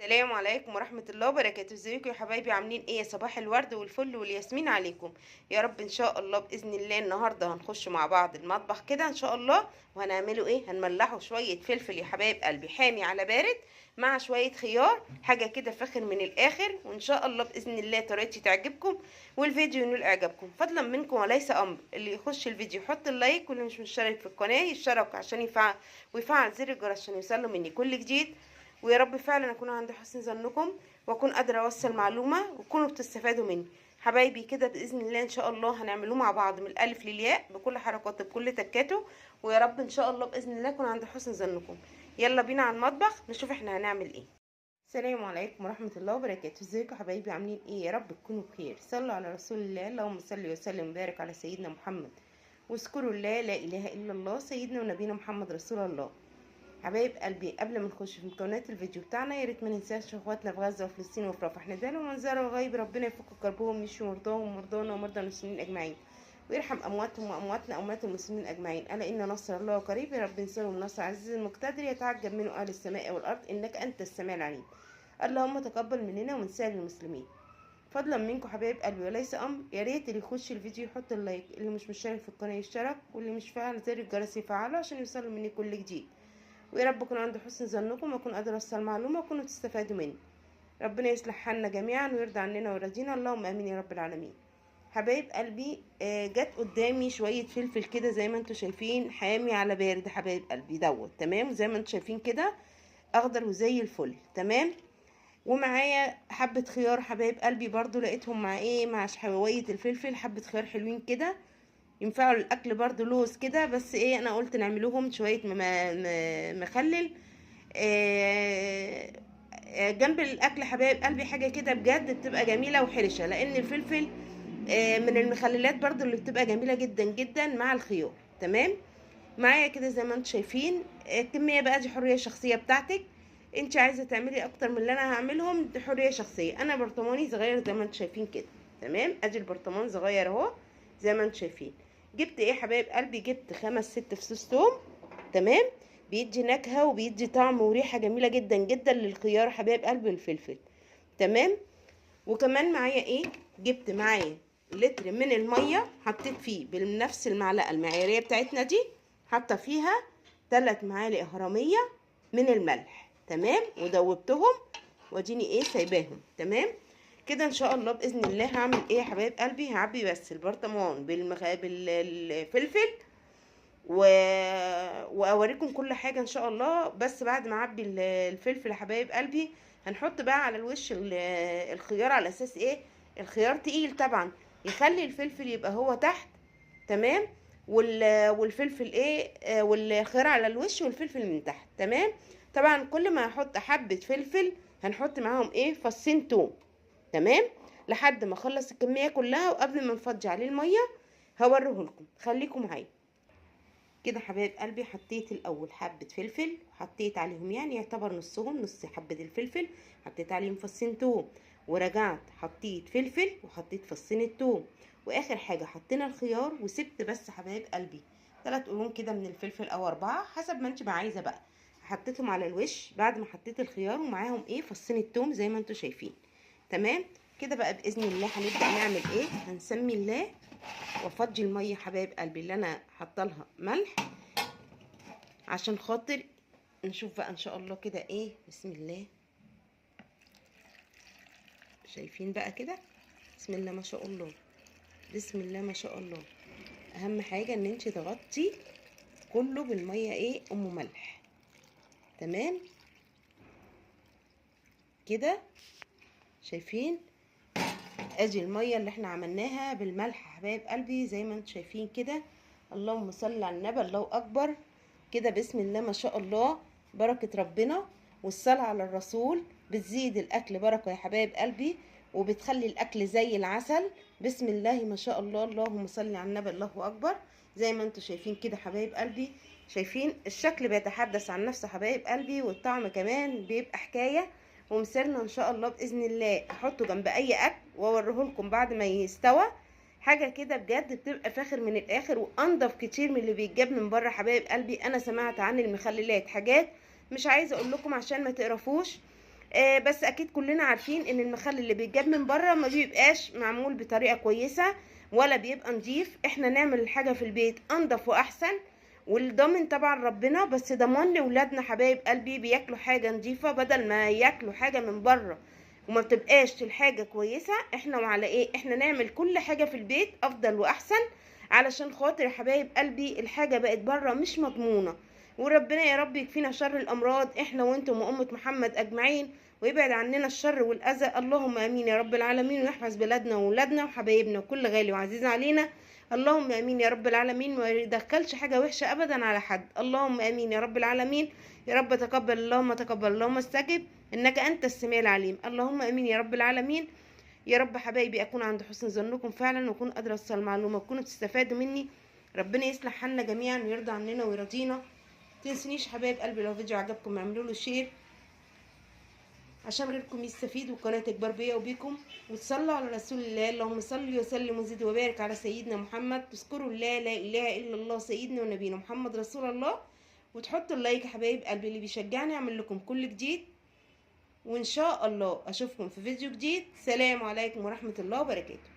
السلام عليكم ورحمة الله وبركاته. ازيكم يا حبايبي؟ عاملين ايه؟ صباح الورد والفل والياسمين عليكم يا رب. ان شاء الله باذن الله النهارده هنخش مع بعض المطبخ كده ان شاء الله، وهنعمله ايه؟ هنملحه شويه فلفل يا حبايب قلبي حامي على بارد مع شويه خيار، حاجه كده فاخر من الاخر. وان شاء الله باذن الله طريقتي تعجبكم والفيديو ينول اعجابكم. فضلا منكم وليس امر، اللي يخش الفيديو يحط اللايك، واللي مش مشترك في القناه يشترك عشان ويفعل زر الجرس عشان يوصله مني كل جديد. ويا رب فعلا اكون عند حسن ظنكم، واكون قادره اوصل معلومه وتكونوا بتستفادوا مني حبايبي كده باذن الله. ان شاء الله هنعملوه مع بعض من الالف للياء بكل حركاته بكل تكاته، ويا رب ان شاء الله باذن الله اكون عند حسن ظنكم. يلا بينا على المطبخ نشوف احنا هنعمل ايه. السلام عليكم ورحمه الله وبركاته. ازيكم حبايبي؟ عاملين ايه؟ يا رب تكونوا بخير. صلوا على رسول الله، اللهم صل وسلم وبارك على سيدنا محمد، واذكروا الله لا اله الا الله سيدنا ونبينا محمد رسول الله. حبايب قلبي قبل ما نخش في مكونات الفيديو بتاعنا، يا ريت ما ننساش اخواتنا في غزه وفلسطين وفي رفح، ندعيلهم منظر الغيب ربنا يفك كربهم ويشفي مرضاهم ومرضانا ومرضى المسلمين اجمعين، ويرحم امواتهم وامواتنا اموات المسلمين اجمعين. الا ان نصر الله قريب، يا رب انصرهم نصر عزيز المقتدر يتعجب منه اهل السماء والارض انك انت السميع العليم. اللهم تقبل مننا ومن سائر المسلمين. فضلا منكم حبايب قلبي وليس امر، يا ريت اللي يخش الفيديو يحط اللايك، اللي مش مشترك في القناه يشترك، واللي مش فاعل زر الجرس يفعله عشان يوصل مني كل جديد. ويا رب اكون عند حسن ظنكم واكون قادره اوصل معلومه وكونوا تستفادوا مني. ربنا يصلح حالنا جميعا ويرضى عننا ويرضينا، اللهم امين يا رب العالمين. حبايب قلبي جت قدامي شويه فلفل كده زي ما انتم شايفين حامي على بارد حبايب قلبي دوت، تمام؟ زي ما انتم شايفين كده اخضر وزي الفل، تمام. ومعايا حبه خيار حبايب قلبي برضو لقيتهم مع ايه، مع شويه الفلفل، حبه خيار حلوين كده ينفعوا الاكل برضو لوز كده، بس ايه انا قلت نعملوهم شويه مخلل جنب الاكل حبايب قلبي، حاجه كده بجد بتبقى جميله وحرشه، لان الفلفل من المخللات برضو اللي بتبقى جميله جدا جدا مع الخيار، تمام. معايا كده زي ما انتم شايفين الكميه بقى دي حريه شخصيه بتاعتك، انت عايزه تعملي اكتر من اللي انا هعملهم دي حريه شخصيه. انا برطماني صغير زي ما انتم شايفين كده، تمام. ادي البرطمان صغير اهو زي ما انتم شايفين. جبت ايه حبايب قلبي؟ جبت 5 6 فصوص توم، تمام. بيدي نكهه وبيدي طعم وريحه جميله جدا جدا للخيار حبايب قلبي والفلفل، تمام. وكمان معايا ايه؟ جبت معايا لتر من الميه، حطيت فيه بنفس المعلقه المعياريه بتاعتنا دي، حاطه فيها 3 معالق هرميه من الملح، تمام. ودوبتهم واديني ايه سايباهم، تمام كده. ان شاء الله باذن الله هعمل ايه يا حبايب قلبي؟ هعبي بس البرطمان بالفلفل واوريكم كل حاجه ان شاء الله. بس بعد ما اعبي الفلفل يا حبايب قلبي هنحط بقى على الوش الخيار، على اساس ايه؟ الخيار تقيل طبعا، يخلي الفلفل يبقى هو تحت، تمام. والفلفل ايه والخيار على الوش والفلفل من تحت، تمام. طبعا كل ما هحط حبه فلفل هنحط معاهم ايه؟ فصين توم، تمام. لحد ما اخلص الكميه كلها، وقبل ما نفضي عليه الميه هوريه لكم، خليكم معايا كده حبايب قلبي. حطيت الاول حبه فلفل، حطيت عليهم يعني يعتبر نصهم، نص حبه الفلفل، حطيت عليهم فصين توم، ورجعت حطيت فلفل وحطيت فصين التوم، واخر حاجه حطينا الخيار، وسبت بس حبايب قلبي 3 قرون كده من الفلفل او 4 حسب ما انت عايزه بقى. حطيتهم على الوش بعد ما حطيت الخيار، ومعاهم ايه؟ فصين التوم زي ما انتم شايفين، تمام كده. بقى باذن الله هنبدا نعمل ايه؟ هنسمي الله وافضي الميه حبايب قلبي اللي انا حاطه لها ملح، عشان خاطر نشوف بقى ان شاء الله كده ايه. بسم الله، شايفين بقى كده؟ بسم الله ما شاء الله، بسم الله ما شاء الله. اهم حاجه ان انت تغطي كله بالميه ايه؟ ام ملح، تمام كده. شايفين؟ ادي الميه اللي احنا عملناها بالملح حبايب قلبي زي ما انتم شايفين كده. اللهم صل على النبي، الله اكبر كده، بسم الله ما شاء الله، بركه ربنا والصلاه على الرسول بتزيد الاكل بركه يا حبايب قلبي، وبتخلي الاكل زي العسل. بسم الله ما شاء الله، اللهم صل على النبي، الله اكبر. زي ما انتم شايفين كده حبايب قلبي، شايفين الشكل بيتحدث عن نفسه حبايب قلبي، والطعم كمان بيبقى حكايه. ومسيرنا ان شاء الله باذن الله احطه جنب اي اكل واوريه لكم بعد ما يستوى، حاجه كده بجد بتبقى فاخر من الاخر، وانضف كتير من اللي بيتجاب من بره حبايب قلبي. انا سمعت عن المخللات حاجات مش عايزه اقول لكم عشان ما تقرفوش، بس اكيد كلنا عارفين ان المخلل اللي بيتجاب من بره ما بيبقاش معمول بطريقه كويسه ولا بيبقى نضيف. احنا نعمل الحاجه في البيت انضف واحسن، والضامن طبعا ربنا، بس ضمان لاولادنا حبايب قلبي بياكلوا حاجه نضيفه بدل ما ياكلوا حاجه من بره وما بتبقاش الحاجه كويسه. احنا وعلى ايه احنا نعمل كل حاجه في البيت افضل واحسن، علشان خاطر يا حبايب قلبي الحاجه بقت بره مش مضمونه. وربنا يا رب يكفينا شر الامراض احنا وانتم وامه محمد اجمعين، ويبعد عننا الشر والاذى. اللهم امين يا رب العالمين، ويحفظ بلادنا وولادنا وحبايبنا وكل غالي وعزيز علينا. اللهم امين يا رب العالمين، وما يدخلش حاجه وحشه ابدا على حد. اللهم امين يا رب العالمين. يا رب تقبل، اللهم تقبل، اللهم استجب، انك انت السميع العليم. اللهم امين يا رب العالمين. يا رب حبايبي اكون عند حسن ظنكم فعلا، واكون قادره اوصل المعلومه وتكونوا بتستفادوا مني. ربنا يصلح حالنا جميعا ويرضى عننا ويرضينا. تنسونيش حبايب قلبي لو فيديو عجبكم اعملوا له شير عشان غيركم يستفيد والقناه تكبر بيا وبيكم، وتصلوا على رسول الله. اللهم صل وسلم وزد وبارك على سيدنا محمد. تذكروا الله لا اله الا الله سيدنا ونبينا محمد رسول الله، وتحطوا اللايك يا حبايب قلبي اللي بيشجعني اعمل لكم كل جديد. وان شاء الله اشوفكم في فيديو جديد. سلام عليكم ورحمه الله وبركاته.